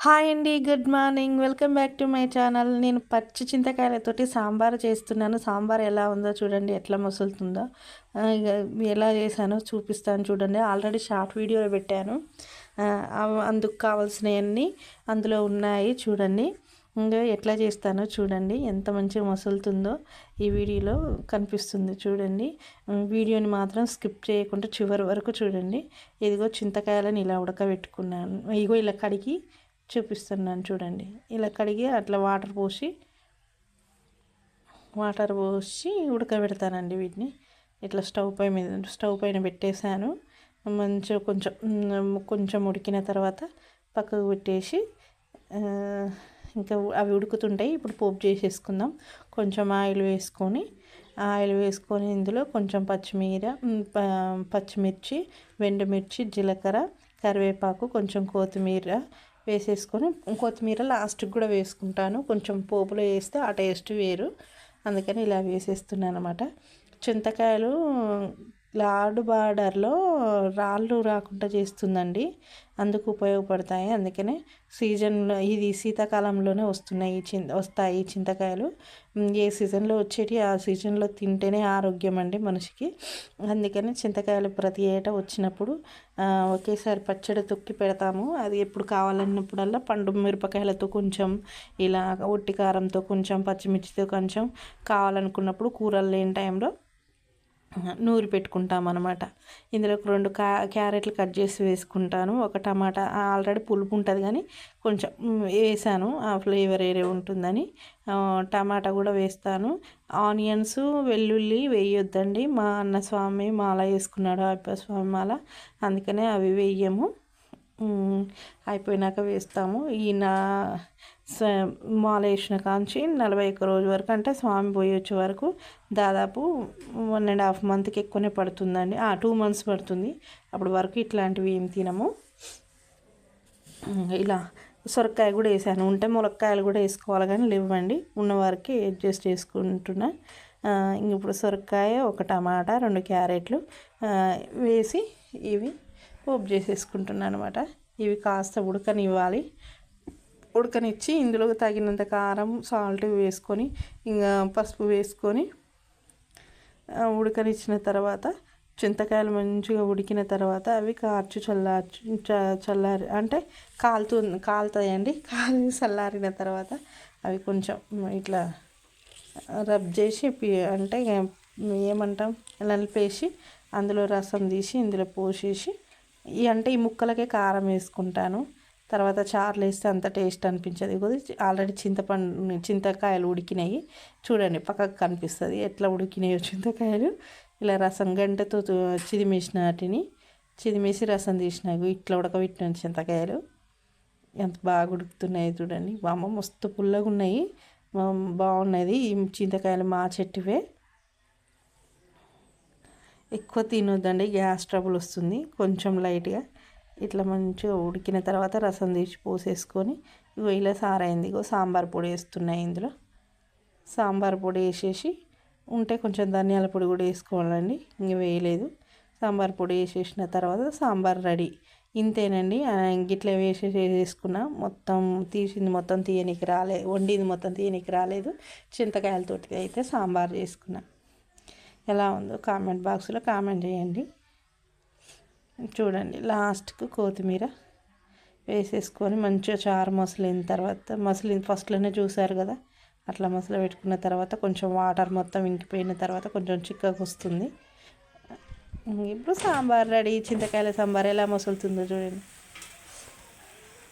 Hi అండి. Good morning. Welcome back to my channel. నేను పచ్చి చింతకాయలతోటి సాంబార్ చేస్తున్నాను. సాంబార్ ఎలా ఉందో చూడండి, ఎట్లా మసులుతుందో. ఇగ ఎలా చేశానో చూపిస్తాను చూడండి. ఆల్రెడీ షార్ట్ వీడియో పెట్టాను. అందుకు కావాల్సినవన్నీ అందులో ఉన్నాయి చూడండి. ఇంకా ఎట్లా చేస్తానో చూడండి, ఎంత మంచిగా మసులుతుందో ఈ వీడియోలో కనిపిస్తుంది చూడండి. వీడియోని మాత్రం స్కిప్ చేయకుండా చివరి వరకు చూడండి. ఇదిగో చింతకాయలను ఇలా ఉడకబెట్టుకున్నాను. ఇగో ఇలా కడిగి చూపిస్తున్నాను చూడండి. ఇలా కడిగి అట్లా వాటర్ పోసి ఉడకబెడతానండి వీటిని. ఇట్లా స్టవ్ పైన పెట్టేశాను. మంచిగా కొంచెం ఉడికిన తర్వాత పక్కకు పెట్టేసి ఇంకా అవి ఉడుకుతుంటాయి. ఇప్పుడు పోపు చేసేసుకుందాం. కొంచెం ఆయిల్ వేసుకొని ఇందులో కొంచెం పచ్చిమిర్చి, ఎండుమిర్చి, జీలకర్ర, కరివేపాకు, కొంచెం కొత్తిమీర వేసేసుకొని, కొత్తిమీర లాస్ట్కి కూడా వేసుకుంటాను. కొంచెం పోపులో వేస్తే ఆ టేస్ట్ వేరు, అందుకని ఇలా వేసేస్తున్నాను అనమాట. చింతకాయలు లాడు బార్డర్లో రాళ్ళు రాకుండా చేస్తుందండి, అందుకు ఉపయోగపడతాయి. అందుకనే సీజన్లో, ఇది శీతాకాలంలోనే వస్తాయి చింతకాయలు. ఏ సీజన్లో వచ్చేటి ఆ సీజన్లో తింటేనే ఆరోగ్యం అండి మనిషికి. అందుకని చింతకాయలు ప్రతి ఏటా వచ్చినప్పుడు ఒకేసారి పచ్చడి తొక్కి పెడతాము. అది ఎప్పుడు కావాలన్నప్పుడల్లా పండు మిరపకాయలతో కొంచెం, ఇలా ఒట్టి కారంతో కొంచెం, పచ్చిమిర్చితో కొంచెం, కావాలనుకున్నప్పుడు కూరలు లేని టైంలో నూరి పెట్టుకుంటాం అనమాట. ఇందులో 2 క్యారెట్లు కట్ చేసి వేసుకుంటాను. ఒక టమాటా, ఆల్రెడీ పులుపు ఉంటుంది కానీ కొంచెం వేసాను, ఆ ఫ్లేవర్ ఏరే ఉంటుందని. టమాటా కూడా వేస్తాను. ఆనియన్స్, వెల్లుల్లి వేయొద్దండి. మా అన్న స్వామి మాల వేసుకున్నాడు, అయ్యప్ప స్వామి మాల, అందుకనే అవి వేయము. అయిపోయినాక వేస్తాము. మాల వేసిన కాంచి 41 రోజు వరకు, అంటే స్వామి పోయి వచ్చే వరకు దాదాపు 1.5 మంత్కి ఎక్కువనే పడుతుందండి. 2 మంత్స్ పడుతుంది. అప్పటి వరకు ఇట్లాంటివి ఏం తినము. ఇలా సొరకాయ కూడా వేసాను. ఉంటే ములక్కాయలు కూడా వేసుకోవాలి కానీ లేవండి, ఉన్నవారికి అడ్జస్ట్ చేసుకుంటున్నా. ఇప్పుడు సొరకాయ, ఒక టమాటా, 2 క్యారెట్లు వేసి ఇవి పోపు చేసేసుకుంటున్నాను అనమాట. ఇవి కాస్త ఉడకనిచ్చి ఇందులో తగినంత కారం, సాల్ట్ వేసుకొని, ఇంకా పసుపు వేసుకొని ఉడకనిచ్చిన తర్వాత, చింతకాయలు మంచిగా ఉడికిన తర్వాత అవి చల్లారి అంటే కాలుతాయండి. చల్లారిన తర్వాత అవి కొంచెం ఇట్లా రబ్ చేసి, అంటే ఏమంటాం, నలిపేసి అందులో రసం తీసి ఇందులో పోసేసి, ఈ ముక్కలకే కారం వేసుకుంటాను. తర్వాత చారులు వేస్తే అంత టేస్ట్ అనిపించదు. ఆల్రెడీ చింతకాయలు ఉడికినాయి చూడండి, పక్కకు కనిపిస్తుంది ఎట్లా ఉడికినాయో చింతకాయలు. ఇలా రసం గంటతో చిదిమేసి రసం తీసినాయి. ఇట్లా ఉడకబెట్టిన చింతకాయలు ఎంత బాగా ఉడుకుతున్నాయి చూడండి. అమ్మ మస్తు పుల్లగా ఉన్నాయి, బాగున్నది. ఈ చింతకాయలు మా చెట్టువే. ఎక్కువ తినొద్దండి, గ్యాస్ ట్రబుల్ వస్తుంది. కొంచెం లైట్గా ఇట్లా మంచిగా ఉడికిన తర్వాత రసం తీసి పోసేసుకొని, ఇలా సారైంది. సాంబార్ పొడి వేస్తున్నాయి ఇందులో. సాంబార్ పొడి వేసేసి, ఉంటే కొంచెం ధనియాల పొడి కూడా వేసుకోవాలండి, ఇంక వేయలేదు. సాంబార్ పొడి వేసేసిన తర్వాత సాంబార్ రెడీ. ఇంతేనండి. గిట్లా వేసేసుకున్నా. వండింది మొత్తం తీయనికి రాలేదు. చింతకాయలతోటి అయితే సాంబార్ చేసుకున్నా. ఎలా ఉందో కామెంట్ బాక్స్లో కామెంట్ చేయండి. చూడండి, లాస్ట్కు కొత్తిమీర వేసేసుకొని మంచిగా చారు మసలిన ఫస్ట్లోనే చూసారు కదా, అట్లా పెట్టుకున్న తర్వాత కొంచెం వాటర్ మొత్తం ఇంకిపోయిన తర్వాత కొంచెం చిక్కగా వస్తుంది. ఇప్పుడు సాంబార్ రెడీ. చింతకాయల సాంబార్ ఎలా మసులుతుందో చూడండి.